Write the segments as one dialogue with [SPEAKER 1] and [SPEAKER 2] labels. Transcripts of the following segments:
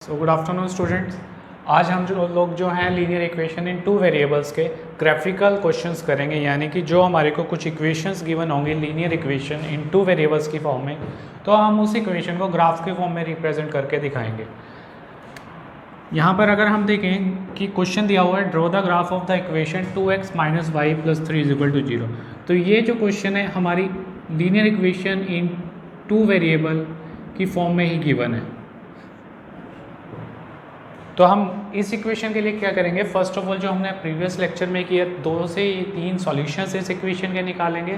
[SPEAKER 1] So good afternoon students. आज हम जो हैं linear equation in two variables के ग्राफिकल क्वेश्चंस करेंगे, यानी कि जो हमारे को कुछ इक्वेशंस गिवन होंगे linear equation in two variables की फॉर्म में, तो हम उस इक्वेशन को ग्राफ के फॉर्म में रिप्रेजेंट करके दिखाएंगे। यहाँ पर अगर हम देखें कि क्वेश्चन दिया हुआ है draw the graph of the equation 2x - y + 3 = 0। तो ये जो क्वेश्चन है हमारी linear equation in two variable की फॉर्म में ही गिवन है। तो हम इस इक्वेशन के लिए क्या करेंगे, फर्स्ट ऑफ ऑल जो हमने प्रीवियस लेक्चर में किया 2 से 3 सॉल्यूशंस इस इक्वेशन के निकालेंगे,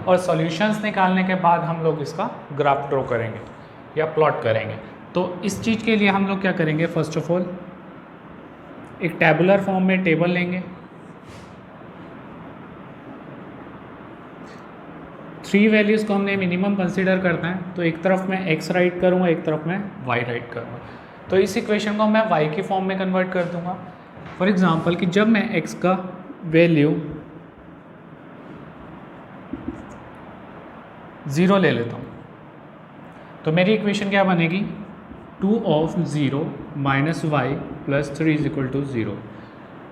[SPEAKER 1] और सॉल्यूशंस निकालने के बाद हम लोग इसका ग्राफ ड्रॉ करेंगे या प्लॉट करेंगे। तो इस चीज़ के लिए हम लोग क्या करेंगे, फर्स्ट ऑफ ऑल एक टेबुलर फॉर्म में टेबल लेंगे। 3 वैल्यूज़ को हमने मिनिमम कंसिडर करना है, तो एक तरफ मैं x राइट करूँगा, एक तरफ मैं y राइट करूँगा। तो इस इक्वेशन को मैं y की फॉर्म में कन्वर्ट कर दूंगा। फॉर एग्जांपल कि जब मैं x का वैल्यू 0 ले लेता हूँ तो मेरी इक्वेशन क्या बनेगी, 2 of 0 - y + 3 = 0।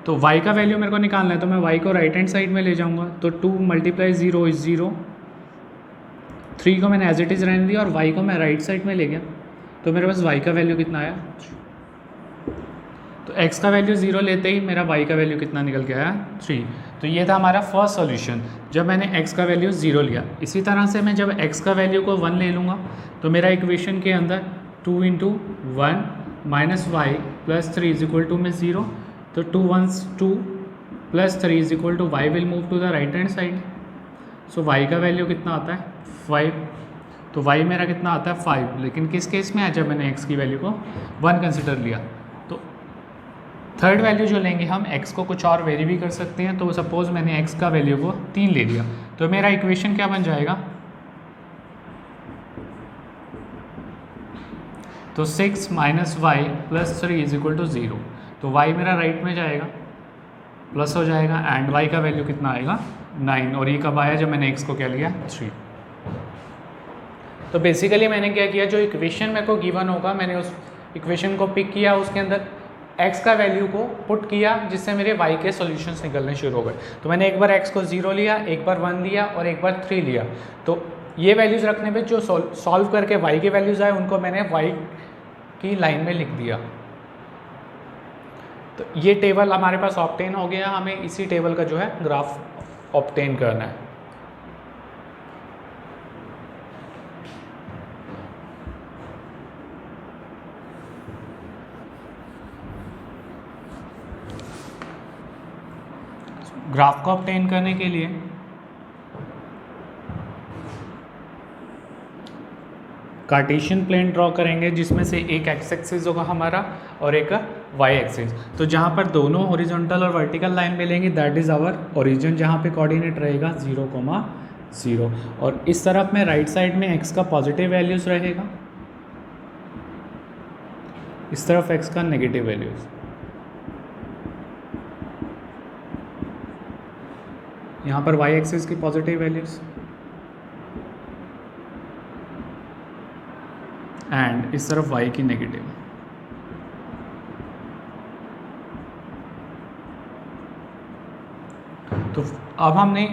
[SPEAKER 1] तो y का वैल्यू मेरे को निकालना है, तो मैं y को राइट हैंड साइड में ले जाऊँगा। तो 2 × 0 = 0, 3 को मैंने एज इट इज़ रहने दिया और y को मैं राइट साइड में ले गया। तो मेरे पास y का वैल्यू कितना आया, तो x का वैल्यू 0 लेते ही मेरा y का वैल्यू कितना निकल के आया, 3। तो ये था हमारा फर्स्ट सॉल्यूशन जब मैंने x का वैल्यू 0 लिया। इसी तरह से मैं जब x का वैल्यू को 1 ले लूँगा तो मेरा इक्वेशन के अंदर 2 × 1 - y + 3 = में 0। तो 2 1s 2 + 3 = y will move to the right hand side. So y का वैल्यू कितना आता है, 5। तो y मेरा कितना आता है, 5। लेकिन किस केस में है, जब मैंने x की वैल्यू को 1 कंसिडर लिया। तो थर्ड वैल्यू जो लेंगे हम, x को कुछ और वेरी भी कर सकते हैं। तो सपोज मैंने x का वैल्यू को 3 ले लिया, तो मेरा इक्वेशन क्या बन जाएगा, तो 6 - y + 3 = 0। तो y मेरा राइट में जाएगा, प्लस हो जाएगा, एंड y का वैल्यू कितना आएगा, 9। और ये कब आया, जब मैंने x को क्या लिया, 3। तो बेसिकली मैंने क्या किया, जो इक्वेशन मेरे को गिवन होगा मैंने उस इक्वेशन को पिक किया, उसके अंदर x का वैल्यू को पुट किया, जिससे मेरे y के सॉल्यूशंस निकलने शुरू हो गए। तो मैंने एक बार x को 0 लिया, एक बार 1 लिया और एक बार 3 लिया। तो ये वैल्यूज़ रखने पे जो सॉल्व करके y के वैल्यूज़ आए उनको मैंने y की लाइन में लिख दिया। तो ये टेबल हमारे पास ऑब्टेन हो गया। हमें इसी टेबल का जो है ग्राफ ऑब्टेन करना है। ग्राफ को ऑब्टेन करने के लिए कार्टेशियन प्लेन ड्रॉ करेंगे, जिसमें से एक एक्स एक्सिस होगा हमारा और एक वाई एक्सिस। तो जहाँ पर दोनों हॉरिजॉन्टल और वर्टिकल लाइन मिलेंगी, दैट इज़ आवर ओरिजिन, जहाँ पे कोऑर्डिनेट रहेगा 0, 0। और इस तरफ में राइट साइड में x का पॉजिटिव वैल्यूज़ रहेगा, इस तरफ x का नेगेटिव वैल्यूज़। यहाँ पर y एक्सिस की पॉजिटिव वैल्यूज़ एंड इस तरफ y की नेगेटिव। तो अब हमने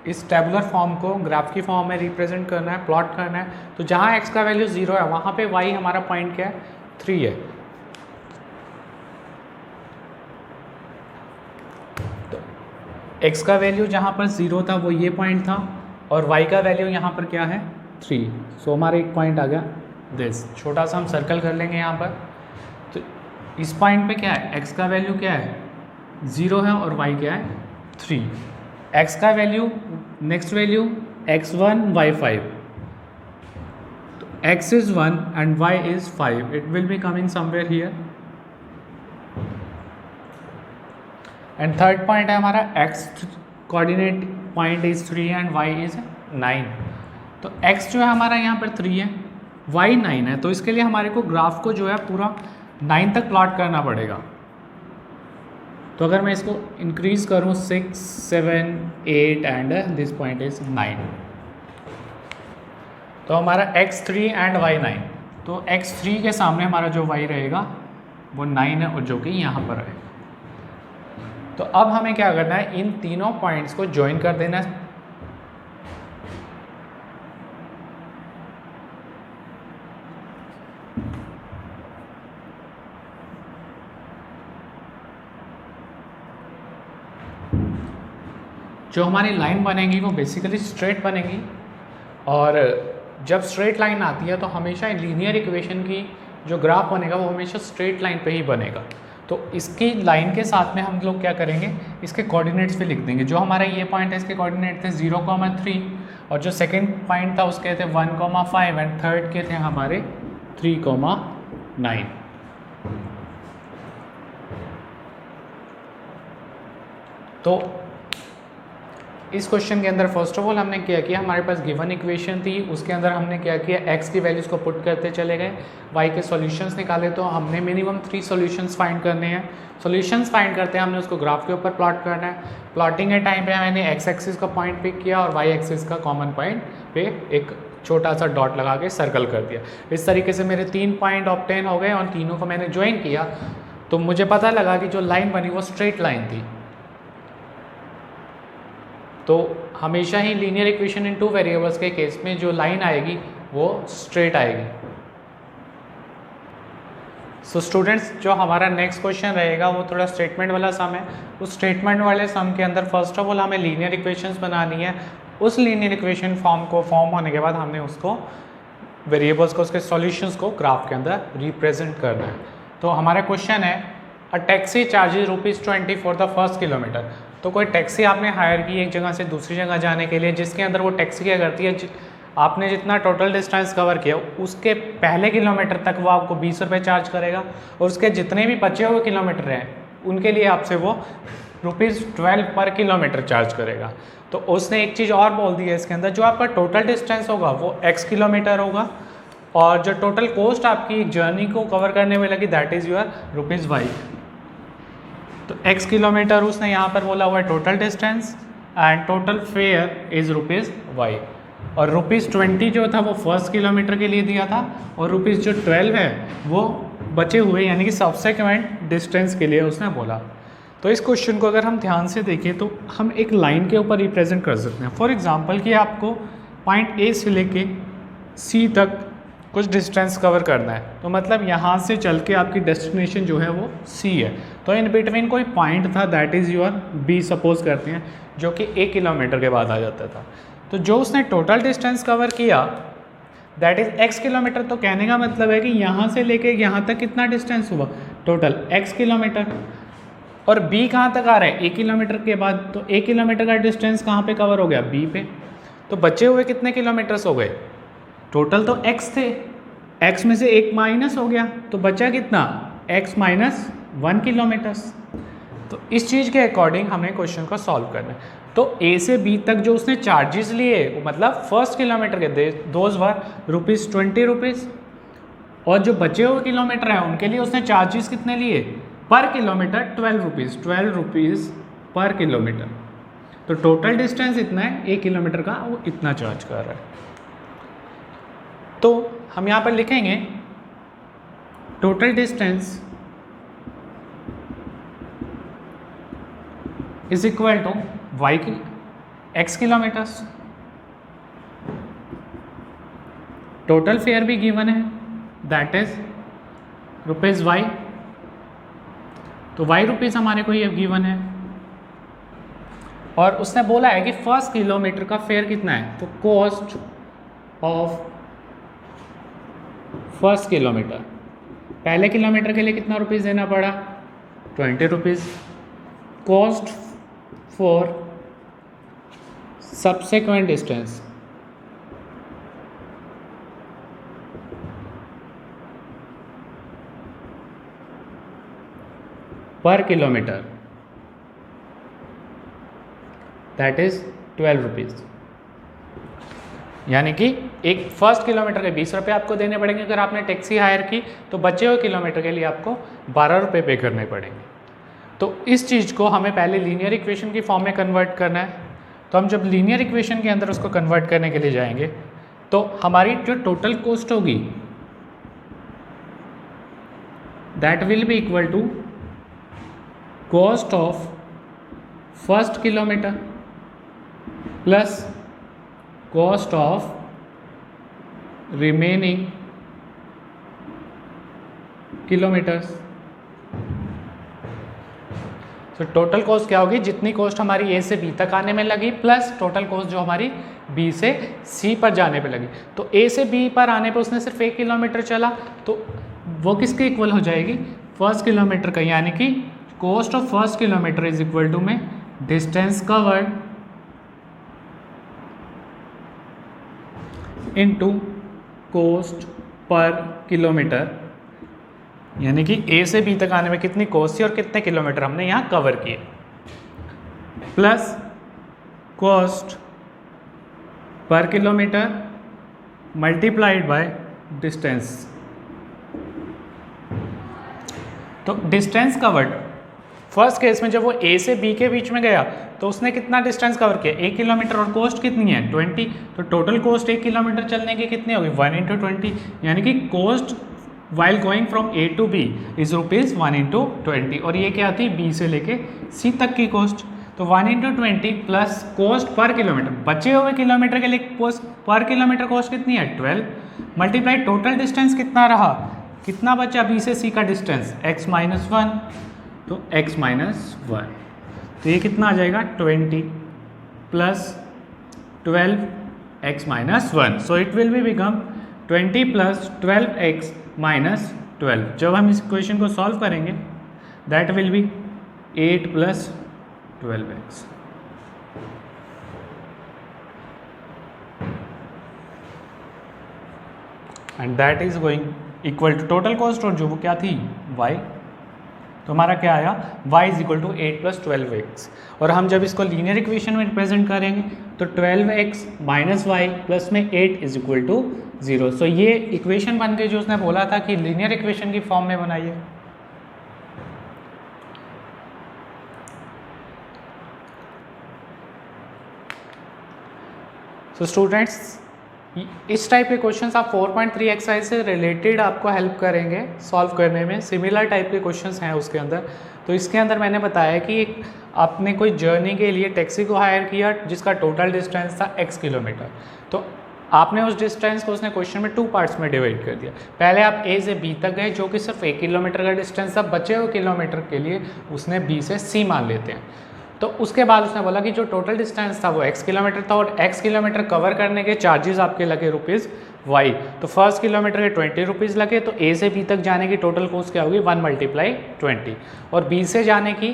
[SPEAKER 1] इस टेबुलर फॉर्म को ग्राफ की फॉर्म में रिप्रेजेंट करना है, प्लॉट करना है। तो जहाँ x का वैल्यू 0 है वहाँ पे y हमारा पॉइंट क्या है, 3 है। तो x का वैल्यू जहाँ पर 0 था वो ये पॉइंट था, और y का वैल्यू यहाँ पर क्या है, 3। सो हमारा एक पॉइंट आ गया दिस। छोटा सा हम सर्कल कर लेंगे यहाँ पर। तो इस पॉइंट पे क्या है, x का वैल्यू क्या है, 0 है, और y क्या है, 3। x का value, next value x1 y5। तो x is 1 and y is 5, it will be coming somewhere here। And third point है हमारा x coordinate point is 3 and y is 9। तो x जो है हमारा यहाँ पर 3 है, y 9 है। तो इसके लिए हमारे को ग्राफ को जो है पूरा 9 तक प्लॉट करना पड़ेगा। तो अगर मैं इसको इंक्रीज करूँ 6, 7, 8 एंड दिस पॉइंट इज 9, तो हमारा x3 एंड y9। तो x3 के सामने हमारा जो y रहेगा वो 9 है और जो कि यहाँ पर है। तो अब हमें क्या करना है, इन तीनों पॉइंट्स को ज्वाइन कर देना है। जो हमारी लाइन बनेगी वो बेसिकली स्ट्रेट बनेगी, और जब स्ट्रेट लाइन आती है तो हमेशा लीनियर इक्वेशन की जो ग्राफ बनेगा वो हमेशा स्ट्रेट लाइन पे ही बनेगा। तो इसकी लाइन के साथ में हम लोग क्या करेंगे, इसके कोऑर्डिनेट्स भी लिख देंगे। जो हमारा ये पॉइंट है इसके कोऑर्डिनेट थे 0,3, और जो सेकंड पॉइंट था उसके थे 1,5 एंड थर्ड के थे हमारे 3,9। तो इस क्वेश्चन के अंदर फर्स्ट ऑफ ऑल हमने क्या किया, हमारे पास गिवन इक्वेशन थी, उसके अंदर हमने क्या किया, x की वैल्यूज़ को पुट करते चले गए, y के सॉल्यूशंस निकाले। तो हमने मिनिमम 3 सॉल्यूशंस फाइंड करने हैं। सॉल्यूशंस फाइंड करते हैं, हमने उसको ग्राफ के ऊपर प्लॉट करना है। प्लॉटिंग के टाइम पे मैंने x एक्सिस का पॉइंट पिक किया और y एक्सिस का कॉमन पॉइंट पे एक छोटा सा डॉट लगा के सर्कल कर दिया। इस तरीके से मेरे 3 पॉइंट ऑब्टेन हो गए और तीनों को मैंने ज्वाइन किया, तो मुझे पता लगा कि जो लाइन बनी वो स्ट्रेट लाइन थी। तो हमेशा ही लीनियर इक्वेशन इन 2 वेरिएबल्स के केस में जो लाइन आएगी वो स्ट्रेट आएगी। सो स्टूडेंट्स, जो हमारा नेक्स्ट क्वेश्चन रहेगा वो थोड़ा स्टेटमेंट वाला सम है। उस स्टेटमेंट वाले सम के अंदर फर्स्ट ऑफ ऑल हमें लीनियर इक्वेशंस बनानी है। उस लीनियर इक्वेशन फॉर्म होने के बाद हमने उसको वेरिएबल्स को, उसके सॉल्यूशंस को ग्राफ के अंदर रिप्रेजेंट करना है। तो हमारा क्वेश्चन है, a taxi charges ₹20 for the first kilometre. तो कोई टैक्सी आपने हायर की एक जगह से दूसरी जगह जाने के लिए, जिसके अंदर वो टैक्सी क्या करती है, आपने जितना टोटल डिस्टेंस कवर किया उसके पहले किलोमीटर तक वो आपको ₹20 चार्ज करेगा, और उसके जितने भी बचे हुए किलोमीटर हैं उनके लिए आपसे वो ₹12 पर किलोमीटर चार्ज करेगा। तो उसने एक चीज़ और बोल दी है इसके अंदर, जो आपका टोटल डिस्टेंस होगा वो x किलोमीटर होगा, और जो टोटल कॉस्ट आपकी जर्नी को कवर करने में लगी दैट इज़ योर ₹y। तो x किलोमीटर उसने यहाँ पर बोला हुआ है total distance, and total fair is ₹y। और ₹20 जो था वो फर्स्ट किलोमीटर के लिए दिया था, और जो ₹12 है वो बचे हुए यानी कि सब्सेक्वेंट डिस्टेंस के लिए उसने बोला। तो इस क्वेश्चन को अगर हम ध्यान से देखें तो हम एक लाइन के ऊपर रिप्रेजेंट कर सकते हैं। फॉर एग्जांपल कि आपको पॉइंट ए से लेके सी तक कुछ डिस्टेंस कवर करना है, तो मतलब यहाँ से चल के आपकी डेस्टिनेशन जो है वो सी है। तो इन बिटवीन कोई पॉइंट था that is your B suppose करते हैं, जो कि 1 किलोमीटर के बाद आ जाता था। तो जो उसने टोटल डिस्टेंस कवर किया दैट इज़ x किलोमीटर। तो कहने का मतलब है कि यहाँ से लेके यहाँ तक कितना डिस्टेंस हुआ, टोटल x किलोमीटर। और b कहाँ तक आ रहा है, 1 किलोमीटर के बाद। तो 1 किलोमीटर का डिस्टेंस कहाँ पे कवर हो गया, b पे। तो बचे हुए कितने किलोमीटर्स हो गए, टोटल तो x थे, x में से 1 माइनस हो गया तो बचा कितना, x माइनस 1 किलोमीटर्स। तो इस चीज़ के अकॉर्डिंग हमें क्वेश्चन को सॉल्व करना है। तो a से b तक जो उसने चार्जेस लिए मतलब फर्स्ट किलोमीटर के दोज वर ₹20, और जो बचे हुए किलोमीटर हैं उनके लिए उसने चार्जेस कितने लिए पर किलोमीटर, ₹12 पर किलोमीटर। तो टोटल डिस्टेंस इतना है, 1 किलोमीटर का वो इतना चार्ज कर रहा है। तो हम यहाँ पर लिखेंगे total distance is equal to x kilometres. Total fare भी गिवन है दैट इज ₹y। तो ₹y हमारे को ये गिवन है, और उसने बोला है कि फर्स्ट किलोमीटर का फेयर कितना है। तो कॉस्ट ऑफ फर्स्ट किलोमीटर, पहले किलोमीटर के लिए कितना रुपीस देना पड़ा, ₹20। कॉस्ट फॉर सब्सेक्वेंट डिस्टेंस, पर किलोमीटर दैट इज ₹12। यानी कि एक फर्स्ट किलोमीटर के ₹20 आपको देने पड़ेंगे अगर आपने टैक्सी हायर की, तो बचे हुए किलोमीटर के लिए आपको ₹12 पे करने पड़ेंगे। तो इस चीज़ को हमें पहले लीनियर इक्वेशन की फॉर्म में कन्वर्ट करना है। तो हम जब लीनियर इक्वेशन के अंदर उसको कन्वर्ट करने के लिए जाएंगे तो हमारी जो टोटल कॉस्ट होगी that will be equal to cost of first kilometre plus cost of remaining kilometres. तो टोटल कॉस्ट क्या होगी, जितनी कॉस्ट हमारी ए से बी तक आने में लगी प्लस टोटल कॉस्ट जो हमारी बी से सी पर जाने पे लगी। तो ए से बी पर आने पे उसने सिर्फ 1 किलोमीटर चला, तो वो किसके इक्वल हो जाएगी, फर्स्ट किलोमीटर का, यानी कि cost of first kilometre is equal to में distance covered into cost per kilometre, यानी कि ए से बी तक आने में कितनी कॉस्ट थी और कितने किलोमीटर हमने यहाँ कवर किए, plus cost per kilometre multiplied by distance. तो डिस्टेंस कवर्ड फर्स्ट केस में जब वो ए से बी के बीच में गया तो उसने कितना डिस्टेंस कवर किया, 1 किलोमीटर, और कॉस्ट कितनी है 20। तो टोटल कॉस्ट 1 किलोमीटर चलने की कितनी होगी, 1 × 20, यानी कि cost while going from A to B is rupees 1 × 20। और ये क्या थी, बी से लेके सी तक की कॉस्ट। तो 1 × 20 प्लस कॉस्ट पर किलोमीटर, बचे हुए किलोमीटर के लिए कॉस्ट पर किलोमीटर कॉस्ट कितनी है 12, मल्टीप्लाई टोटल डिस्टेंस कितना रहा, कितना बचा बी से सी का डिस्टेंस x - 1, तो x - 1, तो ये कितना आ जाएगा 20 plus 12 x - 1, so it will be become 20 plus 12x minus 12। जब हम इस इक्वेशन को सॉल्व करेंगे that will be 8 plus 12x। And that is going equal to total cost, और जो वो क्या थी y, तो हमारा क्या आया y is equal to 8 plus 12x। और हम जब इसको लीनियर इक्वेशन में रिप्रेजेंट करेंगे तो 12x माइनस वाई प्लस में 8 इज इक्वल टू 0। सो ये इक्वेशन बन गई जो उसने बोला था कि लीनियर इक्वेशन की फॉर्म में बनाइए। सो स्टूडेंट्स, इस टाइप के क्वेश्चंस आप 4.3 एक्सरसाइज से रिलेटेड आपको हेल्प करेंगे सॉल्व करने में। सिमिलर टाइप के क्वेश्चंस हैं उसके अंदर। तो इसके अंदर मैंने बताया कि आपने कोई जर्नी के लिए टैक्सी को हायर किया जिसका टोटल डिस्टेंस था x किलोमीटर, तो आपने उस डिस्टेंस को उसने क्वेश्चन में 2 पार्ट्स में डिवाइड कर दिया। पहले आप a से b तक गए जो कि सिर्फ 1 किलोमीटर का डिस्टेंस था, बचे हुए किलोमीटर के लिए उसने b से c मान लेते हैं। तो उसके बाद उसने बोला कि जो टोटल डिस्टेंस था वो x किलोमीटर था और x किलोमीटर कवर करने के चार्जेस आपके लगे ₹y। तो फर्स्ट किलोमीटर के 20 रुपीज़ लगे, तो a से b तक जाने की टोटल कॉस्ट क्या होगी 1 × 20, और b से जाने की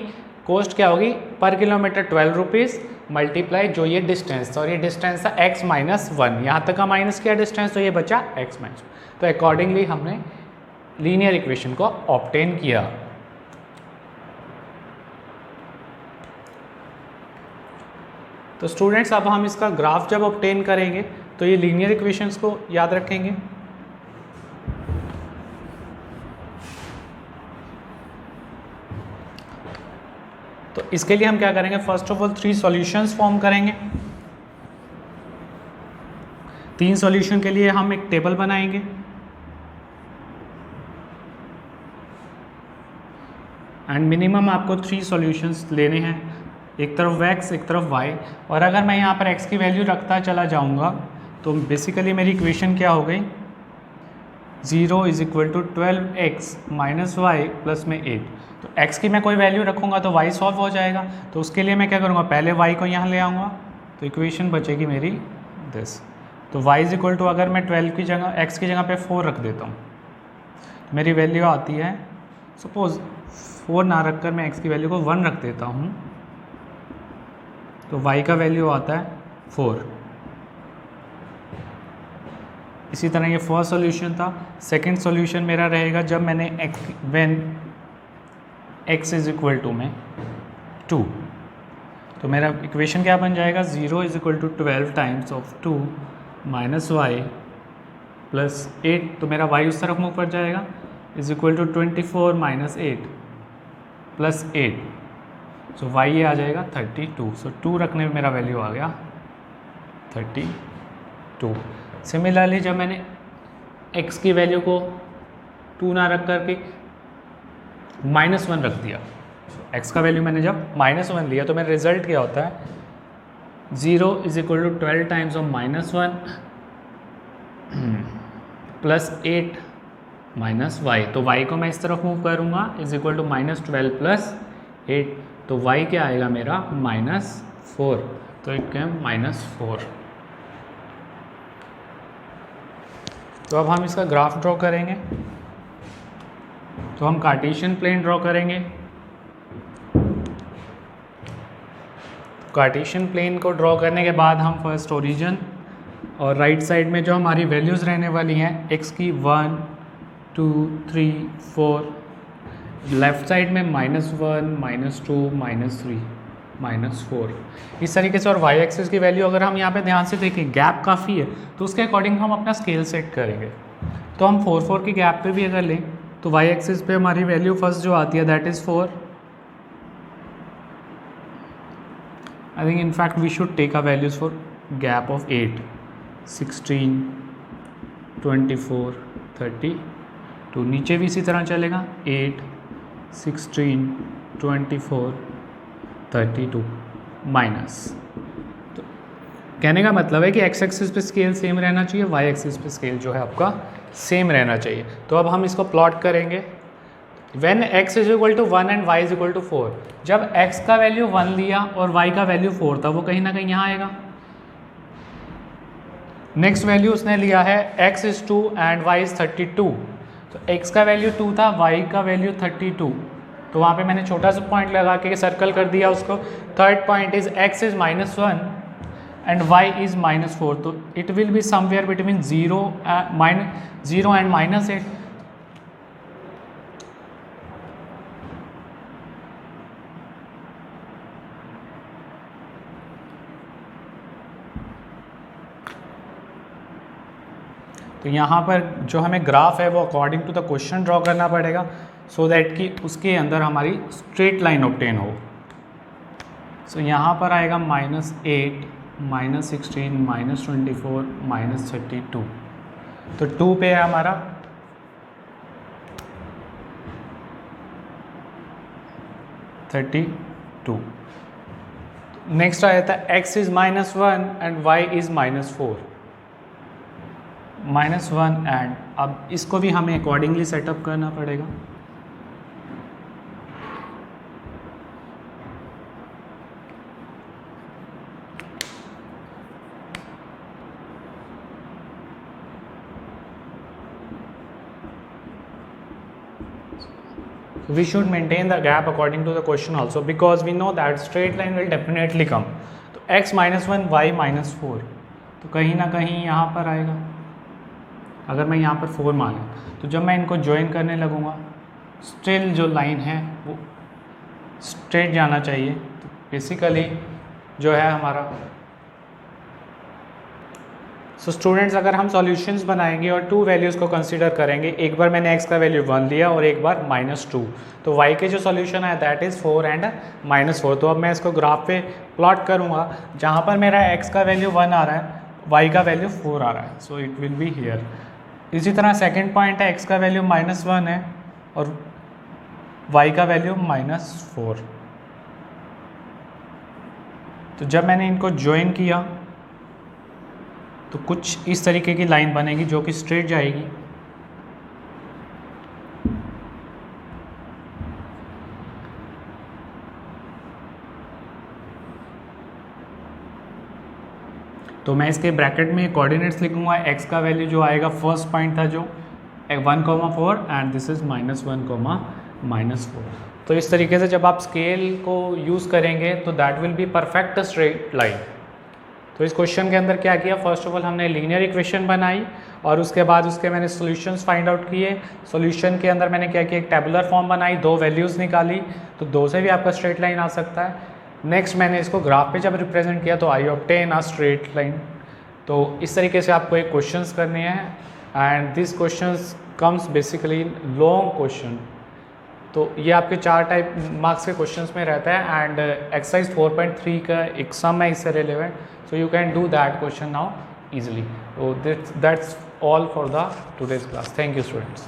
[SPEAKER 1] कॉस्ट क्या होगी पर किलोमीटर 12 रुपीज़ मल्टीप्लाई जो ये डिस्टेंस था, और ये डिस्टेंस था x - 1, यहाँ तक का माइनस किया डिस्टेंस तो ये बचा x - 1। तो अकॉर्डिंगली हमने लीनियर इक्वेशन को ऑब्टेन किया। तो स्टूडेंट्स अब हम इसका ग्राफ जब ऑब्टेन करेंगे तो ये लीनियर इक्वेशंस को याद रखेंगे। तो इसके लिए हम क्या करेंगे, first of all 3 solutions form करेंगे। 3 सॉल्यूशन के लिए हम एक टेबल बनाएंगे। एंड मिनिमम आपको 3 सॉल्यूशंस लेने हैं, एक तरफ x एक तरफ y। और अगर मैं यहाँ पर x की वैल्यू रखता चला जाऊँगा तो बेसिकली मेरी इक्वेशन क्या हो गई, 0 = 12x - y प्लस में 8। तो x की मैं कोई वैल्यू रखूँगा तो y सॉल्व हो जाएगा। तो उसके लिए मैं क्या करूँगा, पहले y को यहाँ ले आऊँगा तो इक्वेशन बचेगी मेरी दिस। तो y = अगर मैं 12 की जगह x की जगह पे 4 रख देता हूँ तो मेरी वैल्यू आती है, सपोज 4 ना रख कर मैं x की वैल्यू को 1 रख देता हूँ तो y का वैल्यू आता है 4। इसी तरह ये फर्स्ट सॉल्यूशन था। सेकंड सॉल्यूशन मेरा रहेगा जब मैंने व्हेन x = में 2, तो मेरा इक्वेशन क्या बन जाएगा, 0 = 12 times of 2 minus y plus 8। तो मेरा y उस तरफ मूव कर जाएगा, = 24 - 8 प्लस 8। सो y ये आ जाएगा 32। सो 2 रखने में मेरा वैल्यू आ गया 32। सिमिलरली जब मैंने x की वैल्यू को 2 ना रख करके -1 रख दिया, x का वैल्यू मैंने जब -1 लिया तो मेरा रिजल्ट क्या होता है, 0 = 12 times of -1 plus 8 minus y, तो y को मैं इस तरफ मूव करूँगा = -12 प्लस 8, तो y क्या आएगा मेरा -4, तो इट कैम -4। तो अब हम इसका ग्राफ ड्रॉ करेंगे, तो हम कार्टेशियन प्लेन ड्रॉ करेंगे। कार्टेशियन प्लेन को ड्रॉ करने के बाद हम फर्स्ट ओरिजिन और राइट साइड में जो हमारी वैल्यूज़ रहने वाली हैं x की 1 2 3 4, लेफ़्ट साइड में -1 -2 -3 -4, इस तरीके से। और y एक्सिस की वैल्यू अगर हम यहाँ पे ध्यान से देखें, गैप काफ़ी है, तो उसके अकॉर्डिंग हम अपना स्केल सेट करेंगे। तो हम 4 4 की गैप पे भी अगर लें तो y एक्सिस पे हमारी वैल्यू फर्स्ट जो आती है that is 4। I think in fact we should take a values for gap of 8, 16, 24, 30, तो नीचे भी इसी तरह चलेगा 8, 16, 24, 32 माइनस। तो कहने का मतलब है कि x एक्सिस पे स्केल सेम रहना चाहिए, y एक्सिस पे स्केल जो है आपका सेम रहना चाहिए। तो अब हम इसको प्लॉट करेंगे। When x = 1 and y = 4, जब x का वैल्यू 1 लिया और y का वैल्यू 4 था, वो कहीं ना कहीं यहाँ आएगा। नेक्स्ट वैल्यू उसने लिया है x is 2 and y is 32, तो x का वैल्यू 2 था, y का वैल्यू 32, तो वहाँ पे मैंने छोटा सा पॉइंट लगा के सर्कल कर दिया उसको। Third point is x is -1 and y is -4, तो it will be somewhere between 0 and -8। तो यहाँ पर जो हमें ग्राफ है वो according to the question draw करना पड़ेगा, सो दैट कि उसके अंदर हमारी स्ट्रेट लाइन ऑब्टेन हो। सो यहाँ पर आएगा -8, -16, -24, -32, तो 2 पे है हमारा 32। नेक्स्ट आ जाता है x is -1 and y is -4, -1 and, अब इसको भी हमें अकॉर्डिंगली सेटअप करना पड़ेगा। We should maintain the gap according to the question also, because we know that straight line will definitely come। तो x -1 y -4, तो कहीं ना कहीं यहाँ पर आएगा। अगर मैं यहाँ पर 4 मानूँ, तो जब मैं इनको ज्वाइन करने लगूँगा, स्टिल जो लाइन है वो स्ट्रेट जाना चाहिए। तो बेसिकली जो है हमारा, सो स्टूडेंट्स अगर हम सॉल्यूशंस बनाएंगे और 2 वैल्यूज़ को कंसीडर करेंगे, एक बार मैंने x का वैल्यू 1 लिया और एक बार -2, तो y के जो सॉल्यूशन है दैट इज़ 4 एंड -4। तो अब मैं इसको ग्राफ पे प्लॉट करूँगा, जहाँ पर मेरा x का वैल्यू 1 आ रहा है, y का वैल्यू 4 आ रहा है, सो इट विल बी हियर। इसी तरह सेकेंड पॉइंट है, x का वैल्यू -1 है और y का वैल्यू -4। तो जब मैंने इनको ज्वाइन किया तो कुछ इस तरीके की लाइन बनेगी जो कि स्ट्रेट जाएगी। तो मैं इसके ब्रैकेट में कोऑर्डिनेट्स लिखूंगा। x का वैल्यू जो आएगा, फर्स्ट पॉइंट था जो 1,4 एंड दिस इज -1, -4। तो इस तरीके से जब आप स्केल को यूज़ करेंगे तो that will be perfect straight line. तो इस क्वेश्चन के अंदर क्या किया, फर्स्ट ऑफ ऑल हमने लीनियर इक्वेशन बनाई और उसके बाद उसके मैंने सॉल्यूशंस फाइंड आउट किए। सॉल्यूशन के अंदर मैंने क्या किया, एक टेबुलर फॉर्म बनाई, 2 वैल्यूज़ निकाली, तो 2 से भी आपका स्ट्रेट लाइन आ सकता है। नेक्स्ट मैंने इसको ग्राफ पे जब रिप्रेजेंट किया तो आई ऑब्टेन अ स्ट्रेट लाइन। तो इस तरीके से आपको एक क्वेश्चंस करने हैं and this questions comes basically long question. तो ये आपके 4 टाइप मार्क्स के क्वेश्चंस में रहता है एंड एक्सरसाइज 4.3 का एक सम है इससे relevant, so you can do that question now easily. So that's all for the today's class. Thank you students.